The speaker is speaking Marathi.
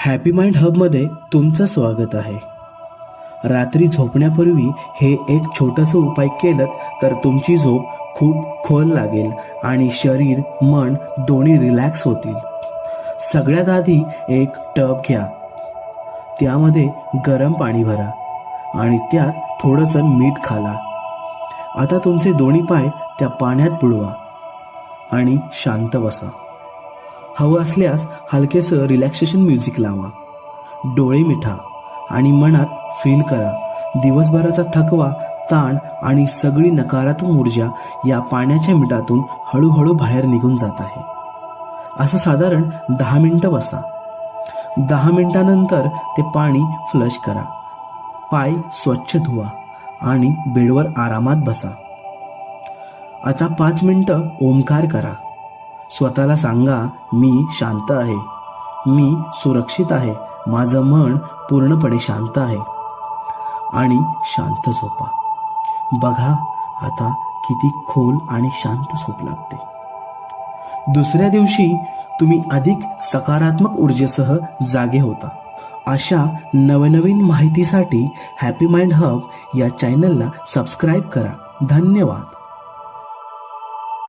हॅपी माइंड हबमध्ये तुमचं स्वागत आहे. रात्री झोपण्यापूर्वी हे एक छोटंसं उपाय केलं तर तुमची झोप खूप खोल लागेल आणि शरीर मन दोन्ही रिलॅक्स होतील. सगळ्यात आधी एक टब घ्या, त्यामध्ये गरम पाणी भरा आणि त्यात थोडंसं मीठ घाला. आता तुमचे दोन्ही पाय त्या पाण्यात बुडवा आणि शांत बसा. हवं असल्यास हलकेसं रिलॅक्सेशन म्युझिक लावा. डोळे मिटा आणि मनात फील करा, दिवसभराचा थकवा, ताण आणि सगळी नकारात्मक ऊर्जा या पाण्याच्या मिठातून हळूहळू बाहेर निघून जात आहे. असं साधारण 10 मिनिटं बसा. 10 मिनिटानंतर ते पाणी फ्लश करा. पाय स्वच्छ धुवा आणि बेडवर आरामात बसा. आता 5 मिनिटं ओमकार करा. स्वतःला सांगा, मी शांत आहे, मी सुरक्षित आहे, माझं मन पूर्णपणे शांत आहे आणि शांत झोपा. बघा आता किती खोल आणि शांत झोप लागते. दुसऱ्या दिवशी तुम्ही अधिक सकारात्मक ऊर्जेसह जागे होता. अशा नवनवीन माहितीसाठी हॅपी माइंड हब या चॅनलला सबस्क्राईब करा. धन्यवाद.